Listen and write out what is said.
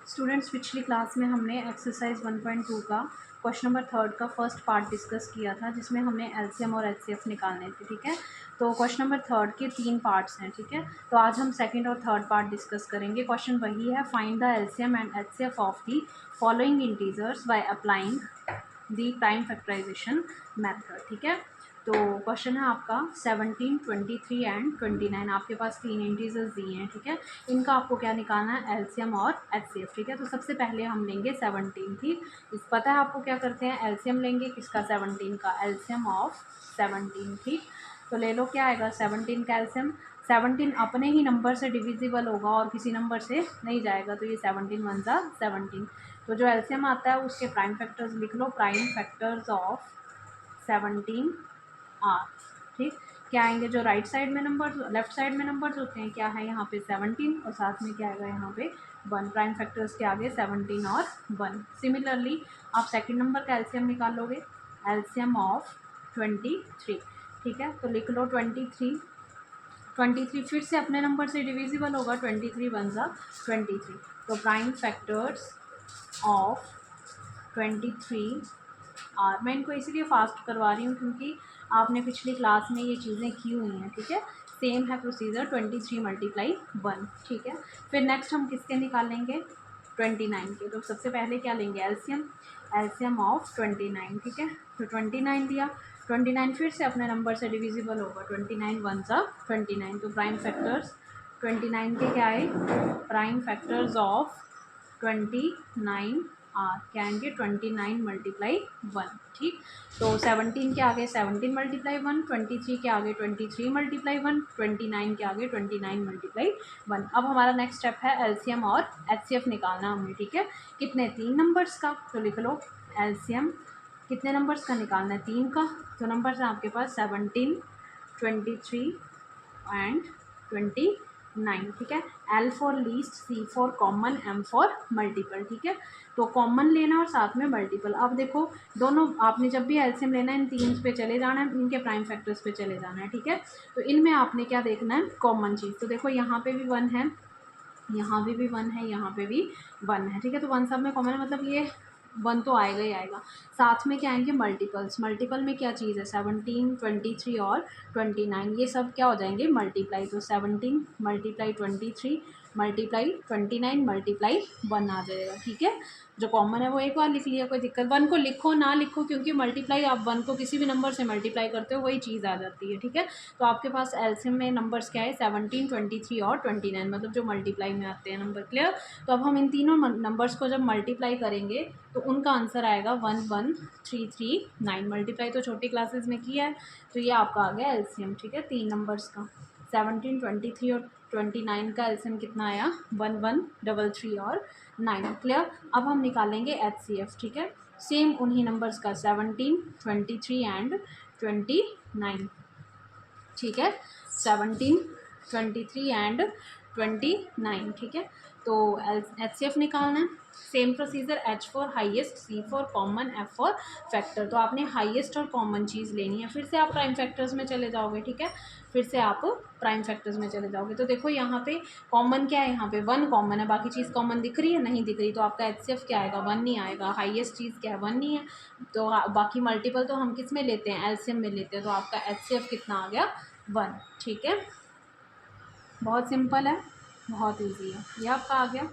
Students पिछली class में हमने एक्सरसाइज 1.2 का क्वेश्चन नंबर 3 का फर्स्ट पार्ट डिस्कस किया था, जिसमें हमने एलसीएम और एचसीएफ निकालने थे। ठीक है, तो क्वेश्चन नंबर 3 के 3 पार्ट्स हैं। ठीक है, तो आज हम सेकंड और थर्ड पार्ट डिस्कस करेंगे। क्वेश्चन वही है, find the LCM and HCF of the following integers by applying the prime factorisation method. ठीक है, तो क्वेश्चन है आपका 17, 23 एंड 29। आपके पास तीन इंटीजर्स दिए हैं। ठीक है, इनका आपको क्या निकालना है, एलसीएम और एचसीएफ। ठीक है, तो सबसे पहले हम लेंगे 17। ठीक, इस पता है आपको क्या करते हैं, एलसीएम लेंगे किसका, 17 का, एलसीएम ऑफ 17। ठीक, तो ले लो, क्या आएगा 17 का एलसीएम। 17 अपने ही नंबर से डिविजिबल होगा और किसी नंबर से नहीं जाएगा, तो ये 17 वन ज़ा 17। तो जो एलसीएम आता है उसके प्राइम फैक्टर्स लिख लो, प्राइम फैक्टर्स ऑफ 17 आर। ठीक, क्या आएंगे, जो राइट साइड में नंबर, लेफ्ट साइड में नंबर्स होते हैं, क्या है यहाँ पे 17 और साथ में क्या आएगा यहाँ पे 1। प्राइम फैक्टर्स के आगे 17 और 1। सिमिलरली आप सेकंड नंबर का एलसीएम निकालोगे, एलसीएम ऑफ 23। ठीक है, तो लिख लो 23। 23 फिर से अपने नंबर से डिविजिबल होगा, 23 वन ज़ा 23। तो प्राइम फैक्टर्स ऑफ 23 आर। मैं इनको इसीलिए फास्ट करवा रही हूँ क्योंकि आपने पिछली क्लास में ये चीज़ें की हुई हैं। ठीक है, सेम है प्रोसीजर, 23 मल्टीप्लाई 1। ठीक है, फिर नेक्स्ट हम किसके निकालेंगे, 29 के। तो सबसे पहले क्या लेंगे, एलसीएम, एलसीएम ऑफ 29। ठीक है, तो 29 दिया, 29 फिर से अपने नंबर से डिविजिबल होगा, 29 वन ज़ा 29। तो प्राइम फैक्टर्स 29 के क्या आए, प्राइम फैक्टर्स ऑफ 29 आर, क्या आएंगे 29 मल्टीप्लाई 1। ठीक, तो 17 के आगे 17 मल्टीप्लाई 1, 23 के आगे 23 मल्टीप्लाई 1, 29 के आगे 29 मल्टीप्लाई 1। अब हमारा नेक्स्ट स्टेप है एलसीएम और एचसीएफ निकालना हमें। ठीक है, कितने, 3 नंबर्स का। तो लिख लो एलसीएम कितने नंबर्स का निकालना है, 3 का। तो नंबर्स हैं आपके पास 17, 23 एंड 29। ठीक है, L for least, C for common, M for multiple. ठीक है, तो कॉमन लेना और साथ में मल्टीपल। अब देखो, दोनों आपने जब भी एलसीएम लेना है इन तीन पे चले जाना है, इनके प्राइम फैक्टर्स पे चले जाना है। ठीक है, तो इनमें आपने क्या देखना है, कॉमन चीज़। तो देखो यहाँ पे भी 1 है, यहाँ भी 1 है, यहाँ पे भी 1 है। ठीक है, तो 1 सब में कॉमन है, मतलब ये 1 तो आएगा ही आएगा। साथ में क्या आएंगे, मल्टीपल्स। मल्टीपल में क्या चीज़ है, 17, 23 और 29, ये सब क्या हो जाएंगे, मल्टीप्लाई। तो 17 मल्टीप्लाई 23 मल्टीप्लाई 29 मल्टीप्लाई 1 आ जाएगा। ठीक है, जो कॉमन है वो एक बार लिख लिया, कोई दिक्कत। 1 को लिखो ना लिखो, क्योंकि मल्टीप्लाई आप 1 को किसी भी नंबर से मल्टीप्लाई करते हो वही चीज़ आ जाती है। ठीक है, तो आपके पास एलसीएम में नंबर्स क्या है, 17, 23 और 29, मतलब जो मल्टीप्लाई में आते हैं नंबर। क्लियर। तो अब हम इन तीनों नंबर्स को जब मल्टीप्लाई करेंगे तो उनका आंसर आएगा 11339। मल्टीप्लाई तो छोटी क्लासेस में किया है, तो ये आपका आ गया एलसीएम। ठीक है, 3 नंबर्स का 17, 23 और 29 का एलसीएम कितना आया, 1133 और 9। क्लियर। अब हम निकालेंगे एचसीएफ। ठीक है, सेम उन्हीं नंबर्स का 17, 23 एंड 29। ठीक है, 17, 23 एंड 29। ठीक है, तो एचसीएफ निकालना है, same procedure, H for highest, C for common, F for factor. तो आपने हाईएस्ट और कॉमन चीज़ लेनी है, फिर से आप प्राइम फैक्टर्स में चले जाओगे। ठीक है, फिर से आप प्राइम फैक्टर्स में चले जाओगे। तो देखो यहाँ पे कॉमन क्या है, यहाँ पे 1 कॉमन है, बाकी चीज़ कॉमन दिख रही है, नहीं दिख रही, तो आपका एचसीएफ क्या आएगा, 1 नहीं आएगा। हाईएस्ट चीज़ क्या है, 1 नहीं है, तो बाकी मल्टीपल तो हम किस में लेते हैं, एलसीएम में लेते हैं। तो आपका एचसीएफ कितना आ गया, 1। ठीक है, बहुत सिंपल है, बहुत इजी है, ये आपका आ गया।